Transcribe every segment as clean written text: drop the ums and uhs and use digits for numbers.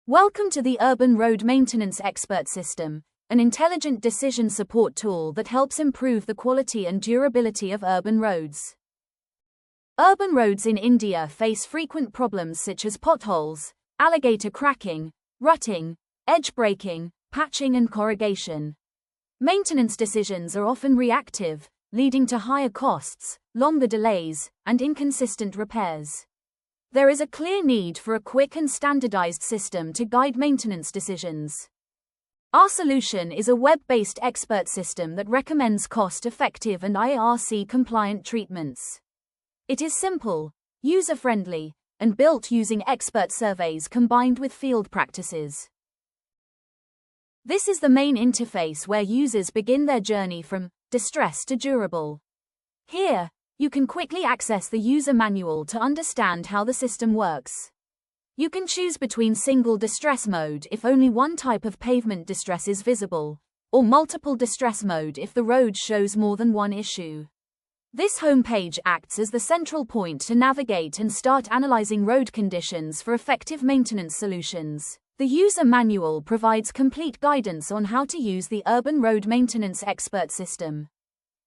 Welcome to the Urban Road Maintenance Expert System, an intelligent decision support tool that helps improve the quality and durability of urban roads. Urban roads in India face frequent problems such as potholes, alligator cracking, rutting, edge breaking, patching and corrugation. Maintenance decisions are often reactive, leading to higher costs, longer delays, and inconsistent repairs. There is a clear need for a quick and standardized system to guide maintenance decisions. Our solution is a web-based expert system that recommends cost-effective and IRC-compliant treatments. It is simple, user-friendly, and built using expert surveys combined with field practices. This is the main interface where users begin their journey from distress to durable. Here, you can quickly access the user manual to understand how the system works. You can choose between single distress mode if only one type of pavement distress is visible, or multiple distress mode if the road shows more than one issue. This homepage acts as the central point to navigate and start analyzing road conditions for effective maintenance solutions. The user manual provides complete guidance on how to use the Urban Road Maintenance Expert System.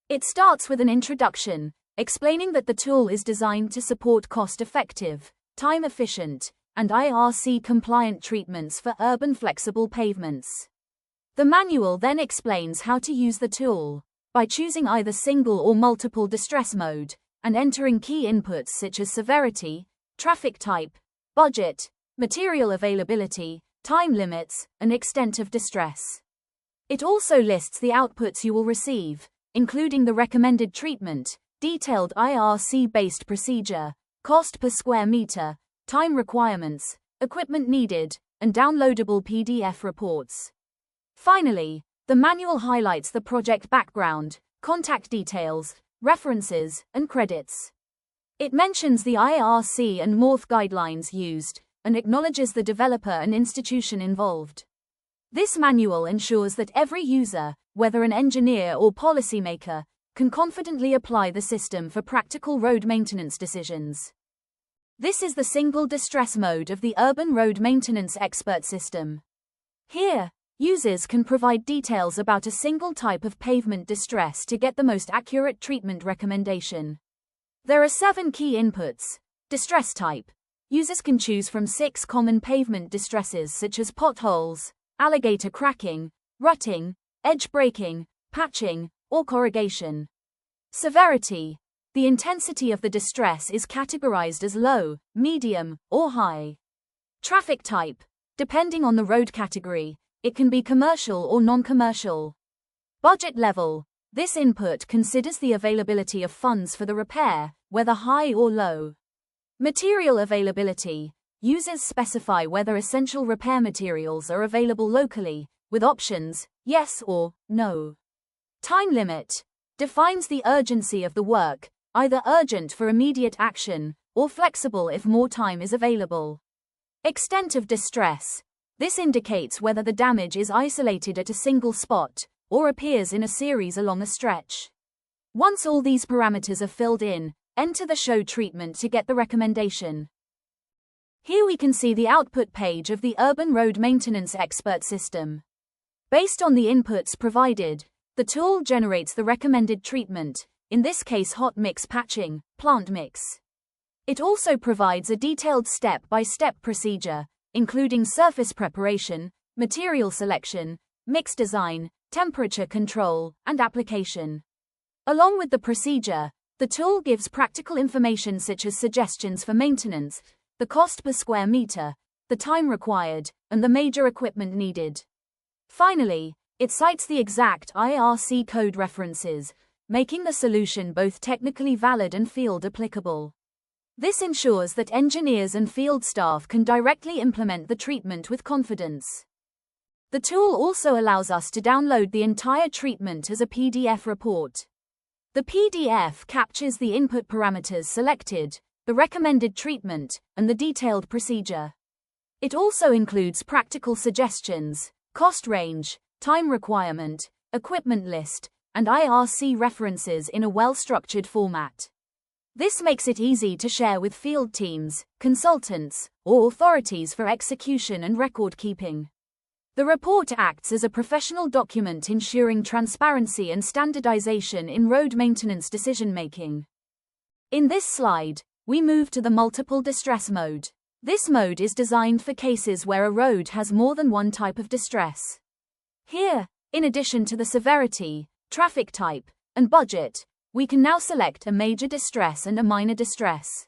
It starts with an introduction, explaining that the tool is designed to support cost-effective, time-efficient, and IRC-compliant treatments for urban flexible pavements. The manual then explains how to use the tool, by choosing either single or multiple distress mode, and entering key inputs such as severity, traffic type, budget, material availability, time limits, and extent of distress. It also lists the outputs you will receive, including the recommended treatment, detailed IRC-based procedure, cost per square meter, time requirements, equipment needed, and downloadable PDF reports. Finally, the manual highlights the project background, contact details, references, and credits. It mentions the IRC and M.Tech guidelines used, and acknowledges the developer and institution involved. This manual ensures that every user, whether an engineer or policymaker, can confidently apply the system for practical road maintenance decisions. This is the single distress mode of the Urban Road Maintenance Expert System. Here, users can provide details about a single type of pavement distress to get the most accurate treatment recommendation. There are 7 key inputs. Distress type. Users can choose from 6 common pavement distresses such as potholes, alligator cracking, rutting, edge breaking, patching, or corrugation. Severity. The intensity of the distress is categorized as low, medium, or high. Traffic type. Depending on the road category, it can be commercial or non-commercial. Budget level. This input considers the availability of funds for the repair, whether high or low. Material availability. Users specify whether essential repair materials are available locally, with options, yes or no. Time limit. Defines the urgency of the work, either urgent for immediate action, or flexible if more time is available. Extent of distress. This indicates whether the damage is isolated at a single spot, or appears in a series along a stretch. Once all these parameters are filled in, enter the show treatment to get the recommendation. Here we can see the output page of the Urban Road Maintenance Expert System. Based on the inputs provided, the tool generates the recommended treatment, in this case hot mix patching, plant mix. It also provides a detailed step-by-step procedure, including surface preparation, material selection, mix design, temperature control, and application. Along with the procedure, the tool gives practical information such as suggestions for maintenance, the cost per square meter, the time required, and the major equipment needed. Finally, it cites the exact IRC code references, making the solution both technically valid and field applicable. This ensures that engineers and field staff can directly implement the treatment with confidence. The tool also allows us to download the entire treatment as a PDF report. The PDF captures the input parameters selected, the recommended treatment, and the detailed procedure. It also includes practical suggestions, cost range, time requirement, equipment list, and IRC references in a well-structured format. This makes it easy to share with field teams, consultants, or authorities for execution and record keeping. The report acts as a professional document ensuring transparency and standardization in road maintenance decision-making. In this slide, we move to the multiple distress mode. This mode is designed for cases where a road has more than one type of distress. Here, in addition to the severity, traffic type, and budget, we can now select a major distress and a minor distress.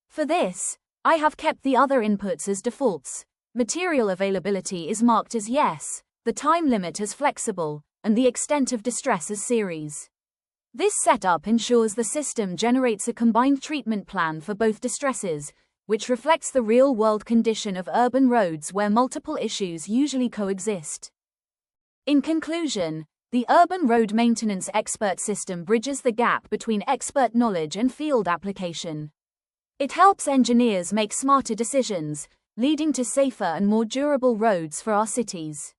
For this, I have kept the other inputs as defaults. Material availability is marked as yes, the time limit as flexible, and the extent of distress as series. This setup ensures the system generates a combined treatment plan for both distresses, which reflects the real-world condition of urban roads where multiple issues usually coexist. In conclusion, the Urban Road Maintenance Expert System bridges the gap between expert knowledge and field application. It helps engineers make smarter decisions, leading to safer and more durable roads for our cities.